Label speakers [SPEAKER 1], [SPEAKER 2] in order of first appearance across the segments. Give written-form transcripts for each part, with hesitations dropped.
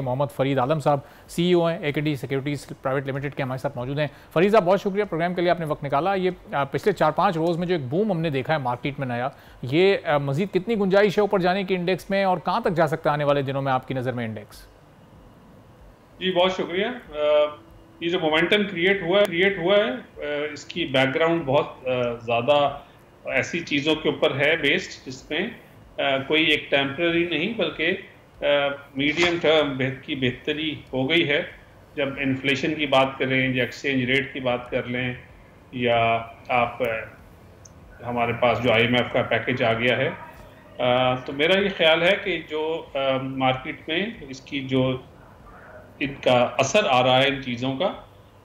[SPEAKER 1] मोहम्मद फरीद आलम साहब सीईओ हैं एकेडी securities private limited के हमारे साथ मौजूद हैं। फरीद साहब बहुत शुक्रिया प्रोग्राम के लिए, आपने वक्त निकाला। ये पिछले 4-5 रोज़ में जो एक बूम हमने देखा है मार्केट में नया, ये मजीद कितनी गुंजाइश है ऊपर जाने की इंडेक्स में और कहाँ तक जा सकता है आने वाले दिनों में आपकी नज़र में इंडेक्स?
[SPEAKER 2] जी बहुत शुक्रिया। ये जो मोमेंटम क्रिएट हुआ है इसकी बैकग्राउंड बहुत ज़्यादा ऐसी चीज़ों के ऊपर है बेस्ड, जिसमें कोई एक टेम्पररी नहीं बल्कि मीडियम टर्म की बेहतरी हो गई है। जब इन्फ्लेशन की बात करें या एक्सचेंज रेट की बात कर लें, या आप हमारे पास जो IMF का पैकेज आ गया है, तो मेरा ये ख्याल है कि जो मार्केट में इसकी जो इनका असर आ रहा है इन चीज़ों का,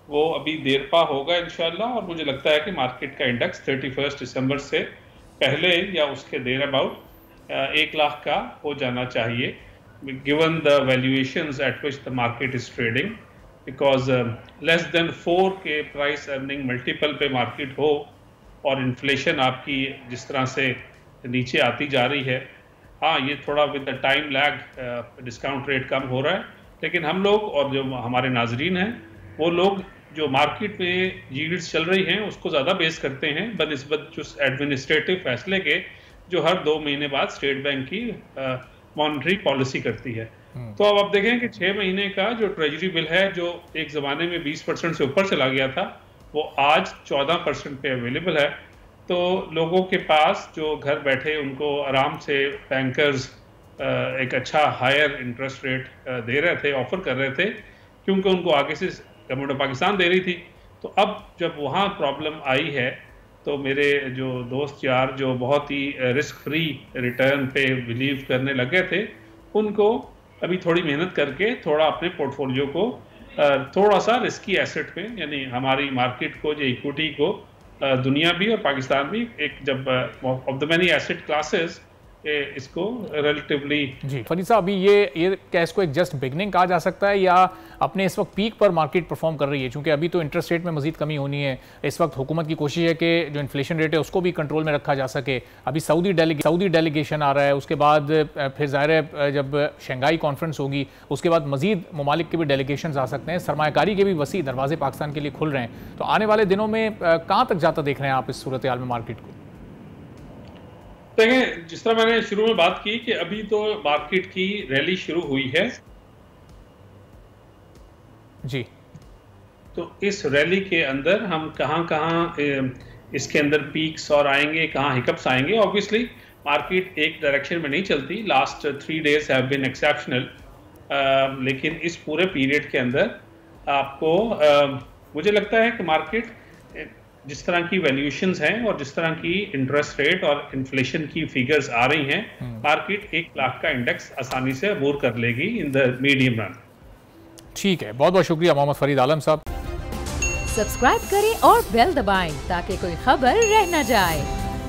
[SPEAKER 2] वो अभी देर पा होगा इंशाल्लाह। और मुझे लगता है कि मार्केट का इंडेक्स 31 दिसंबर से पहले या उसके देर अबाउट 1 लाख का हो जाना चाहिए, given the valuations at which the market is trading, because less than 4 के प्राइस अर्निंग मल्टीपल पे मार्केट हो और इन्फ्लेशन आपकी जिस तरह से नीचे आती जा रही है, हाँ ये थोड़ा with the time lag discount rate कम हो रहा है, लेकिन हम लोग और जो हमारे नाजरीन हैं वो लोग जो मार्केट में यील्ड्स चल रही हैं उसको ज़्यादा बेस करते हैं बनिस्बत जो एडमिनिस्ट्रेटिव फैसले के, जो हर 2 महीने बाद स्टेट बैंक की मॉनेटरी पॉलिसी करती है। तो अब आप देखें कि 6 महीने का जो ट्रेजरी बिल है, जो एक ज़माने में 20% से ऊपर चला गया था, वो आज 14% पे अवेलेबल है। तो लोगों के पास जो घर बैठे उनको आराम से बैंकर्स एक अच्छा हायर इंटरेस्ट रेट दे रहे थे, ऑफर कर रहे थे, क्योंकि उनको आगे से गवर्नमेंट ऑफ पाकिस्तान दे रही थी। तो अब जब वहाँ प्रॉब्लम आई है, तो मेरे जो दोस्त यार जो बहुत ही रिस्क फ्री रिटर्न पे बिलीव करने लगे थे, उनको अभी थोड़ी मेहनत करके थोड़ा अपने पोर्टफोलियो को थोड़ा सा रिस्की एसेट पे, यानी हमारी मार्केट को जो इक्विटी को दुनिया भी और पाकिस्तान भी एक जब of the many asset classes इसको रिलेटिवली।
[SPEAKER 1] जी फरीद साहब, अभी ये क्या इसको एक जस्ट बिगनिंग कहा जा सकता है या अपने इस वक्त पीक पर मार्केट परफॉर्म कर रही है? क्योंकि अभी तो इंटरेस्ट रेट में मजीद कमी होनी है। इस वक्त हुकूमत की कोशिश है कि जो इन्फ्लेशन रेट है उसको भी कंट्रोल में रखा जा सके। अभी सऊदी डेलीगेशन आ रहा है, उसके बाद फिर ज़ाहिर है जब शंघाई कॉन्फ्रेंस होगी उसके बाद मजीद ममालिक के भी डेलीगेशन आ सकते हैं, सरमायाकारी के भी वसी दरवाजे पाकिस्तान के लिए खुल रहे हैं। तो आने वाले दिनों में कहाँ तक जाता देख रहे हैं आप इस सूरत हाल में मार्केट को?
[SPEAKER 2] देखें, जिस तरह मैंने शुरू में बात की कि अभी तो मार्केट की रैली शुरू हुई है
[SPEAKER 1] जी,
[SPEAKER 2] तो इस रैली के अंदर हम कहाँ इसके अंदर पीक्स और आएंगे, कहाँ हिकअप्स आएंगे। ऑब्वियसली मार्केट एक डायरेक्शन में नहीं चलती। Last 3 days have been exceptional, लेकिन इस पूरे पीरियड के अंदर आपको मुझे लगता है कि मार्केट जिस तरह की वैल्यूएशंस हैं और जिस तरह की इंटरेस्ट रेट और इन्फ्लेशन की फिगर्स आ रही हैं, मार्केट 1 लाख का इंडेक्स आसानी से अबूर कर लेगी इन द मीडियम रन।
[SPEAKER 1] ठीक है, बहुत बहुत शुक्रिया मोहम्मद फरीद आलम साहब।
[SPEAKER 3] सब्सक्राइब करें और बेल दबाएं ताकि कोई खबर रह न जाए।